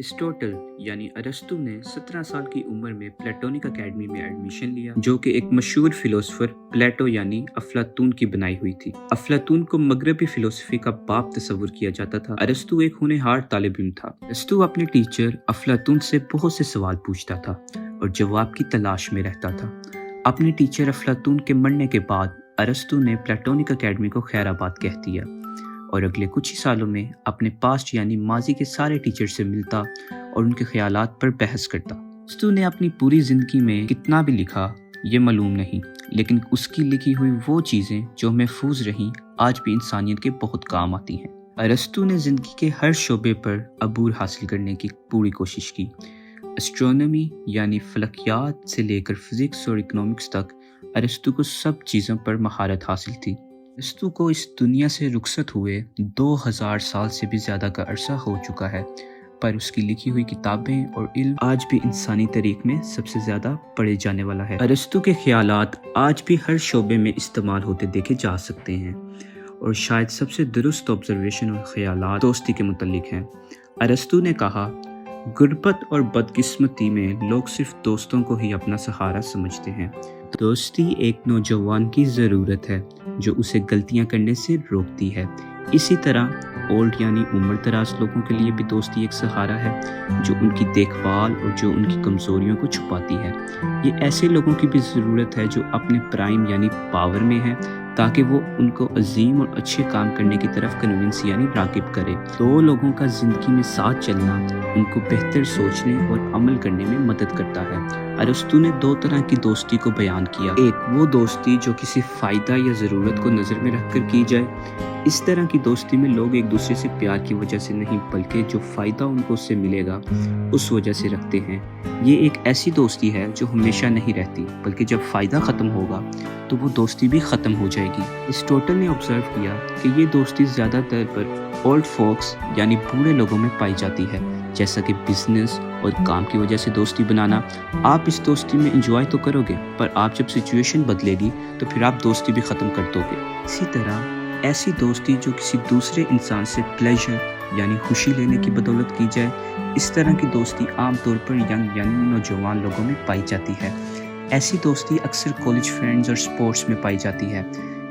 Aristotle यानी अरस्तू ने 17 साल की उम्र में प्लेटोनिक एकेडमी में एडमिशन लिया, जो कि एक मशहूर फिलोसोफर प्लेटो यानी अफलातून की बनाई हुई थी। अफलातून को मगरबी फिलोसफी का बाप तस्वुर किया जाता था। अरस्तू एक होनहार तालिब इल्म था। अरस्तू अपने टीचर अफलातून से बहुत से सवाल पूछता था और जवाब की तलाश में रहता था। अपने टीचर अफलातून के मरने के बाद अरस्तू ने प्लेटोनिक एकेडमी को खैराबाद कह दिया और अगले कुछ ही सालों में अपने पास्ट यानी माजी के सारे टीचर से मिलता और उनके ख्यालात पर बहस करता। अरस्तू ने अपनी पूरी जिंदगी में कितना भी लिखा ये मालूम नहीं, लेकिन उसकी लिखी हुई वो चीज़ें जो महफूज रहीं आज भी इंसानियत के बहुत काम आती हैं। अरस्तू ने जिंदगी के हर शोबे पर अबूर हासिल करने की पूरी कोशिश की। एस्ट्रोनॉमी यानी फलकियात से लेकर फिजिक्स और इकोनॉमिक्स तक अरस्तू को सब चीज़ों पर महारत हासिल थी। अरस्तू को इस दुनिया से रुखसत हुए 2000 साल से भी ज़्यादा का अरसा हो चुका है, पर उसकी लिखी हुई किताबें और इल्म आज भी इंसानी तारीख में सबसे ज़्यादा पढ़े जाने वाला है। अरस्तू के ख्यालात आज भी हर शोबे में इस्तेमाल होते देखे जा सकते हैं और शायद सबसे दुरुस्त ऑब्जर्वेशन और ख्यालात दोस्ती के मुतल्लिक हैं। अरस्तू ने कहा, गुर्बत और बदकिस्मती में लोग सिर्फ दोस्तों को ही अपना सहारा समझते हैं। दोस्ती एक नौजवान की ज़रूरत है जो उसे गलतियां करने से रोकती है। इसी तरह ओल्ड यानी उम्र दराज लोगों के लिए भी दोस्ती एक सहारा है जो उनकी देखभाल और जो उनकी कमज़ोरियों को छुपाती है। ये ऐसे लोगों की भी ज़रूरत है जो अपने प्राइम यानी पावर में है, ताकि वो उनको अजीम और अच्छे काम करने की तरफ कन्विंस यानी राग़िब करे। दो लोगों का ज़िंदगी में साथ चलना उनको बेहतर सोचने और अमल करने में मदद करता है। अरस्तू ने दो तरह की दोस्ती को बयान किया। एक वो दोस्ती जो किसी फ़ायदा या ज़रूरत को नज़र में रखकर की जाए। इस तरह की दोस्ती में लोग एक दूसरे से प्यार की वजह से नहीं, बल्कि जो फ़ायदा उनको उससे मिलेगा उस वजह से रखते हैं। ये एक ऐसी दोस्ती है जो हमेशा नहीं रहती, बल्कि जब फ़ायदा ख़त्म होगा तो वो दोस्ती भी ख़त्म हो जाएगी। एरिस्टोटल ने ऑब्जर्व किया कि ये दोस्ती ज़्यादातर पर ओल्ड फोक्स यानी बूढ़े लोगों में पाई जाती है, जैसा कि बिजनेस और काम की वजह से दोस्ती बनाना। आप इस दोस्ती में एंजॉय तो करोगे, पर आप जब सिचुएशन बदलेगी तो फिर आप दोस्ती भी ख़त्म कर दोगे। इसी तरह ऐसी दोस्ती जो किसी दूसरे इंसान से प्लेजर यानी खुशी लेने की बदौलत की जाए, इस तरह की दोस्ती आमतौर पर यंग यानी नौजवान लोगों में पाई जाती है। ऐसी दोस्ती अक्सर कॉलेज फ्रेंड्स और स्पोर्ट्स में पाई जाती है।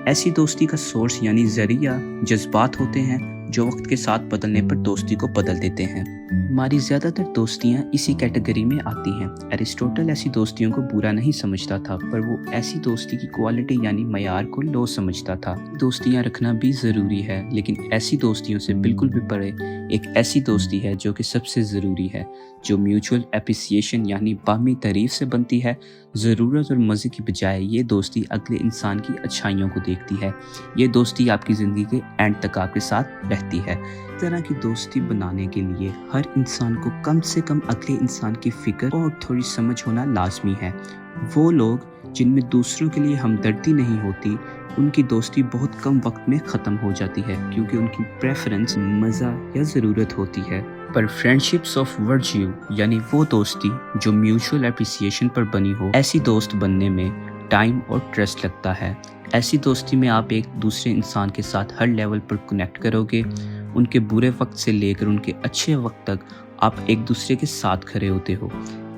ऐसी दोस्ती का सोर्स यानी ज़रिया जज्बात होते हैं जो वक्त के साथ बदलने पर दोस्ती को बदल देते हैं। हमारी ज़्यादातर दोस्तियाँ इसी कैटेगरी में आती हैं। एरिस्टोटल ऐसी दोस्तियों को बुरा नहीं समझता था, पर वो ऐसी दोस्ती की क्वालिटी यानी मयार को लो समझता था। दोस्तियाँ रखना भी ज़रूरी है, लेकिन ऐसी दोस्तियों से बिल्कुल भी परे एक ऐसी दोस्ती है जो कि सबसे ज़रूरी है, जो म्यूचुअल एप्रिसिएशन यानी बाहमी तारीफ से बनती है। ज़रूरत और मज़े की बजाय ये दोस्ती अगले इंसान की अच्छाइयों को देखती है। ये दोस्ती आपकी ज़िंदगी के एंड तक आपके साथ रहती है। इस तरह की दोस्ती बनाने के लिए हर इंसान को कम से कम अगले इंसान की फ़िक्र और थोड़ी समझ होना लाजमी है। वो लोग जिनमें दूसरों के लिए हमदर्दी नहीं होती, उनकी दोस्ती बहुत कम वक्त में ख़त्म हो जाती है, क्योंकि उनकी प्रेफरेंस मज़ा या ज़रूरत होती है। पर फ्रेंडशिप्स ऑफ वर्च्यू यानी वो दोस्ती जो म्यूचुअल एप्रिसिएशन पर बनी हो, ऐसी दोस्त बनने में टाइम और ट्रस्ट लगता है। ऐसी दोस्ती में आप एक दूसरे इंसान के साथ हर लेवल पर कनेक्ट करोगे। उनके बुरे वक्त से लेकर उनके अच्छे वक्त तक आप एक दूसरे के साथ खड़े होते हो।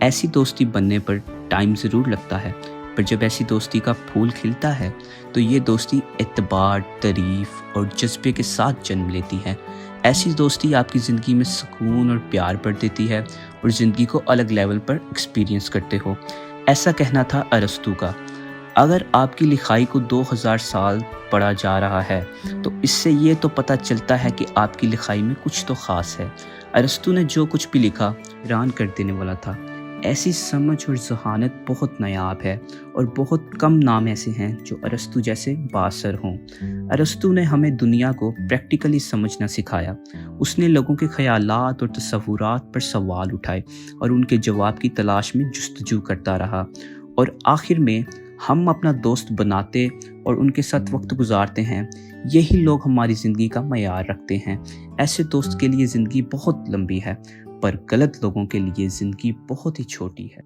ऐसी दोस्ती बनने पर टाइम ज़रूर लगता है, पर जब ऐसी दोस्ती का फूल खिलता है तो ये दोस्ती एतबार, तारीफ और जज्बे के साथ जन्म लेती है। ऐसी दोस्ती आपकी ज़िंदगी में सुकून और प्यार भर देती है और ज़िंदगी को अलग लेवल पर एक्सपीरियंस करते हो। ऐसा कहना था अरस्तू का। अगर आपकी लिखाई को 2000 साल पढ़ा जा रहा है तो इससे ये तो पता चलता है कि आपकी लिखाई में कुछ तो ख़ास है। अरस्तू ने जो कुछ भी लिखा हैरान कर देने वाला था। ऐसी समझ और ज़हानत बहुत नायाब है और बहुत कम नाम ऐसे हैं जो अरस्तू जैसे बासर हों। अरस्तू ने हमें दुनिया को प्रैक्टिकली समझना सिखाया। उसने लोगों के ख्यालात और तसव्वुरात पर सवाल उठाए और उनके जवाब की तलाश में जुस्तजू करता रहा, और आखिर में हम अपना दोस्त बनाते और उनके साथ वक्त गुजारते हैं। यही लोग हमारी ज़िंदगी का मयार रखते हैं। ऐसे दोस्त के लिए ज़िंदगी बहुत लंबी है, पर गलत लोगों के लिए ज़िंदगी बहुत ही छोटी है।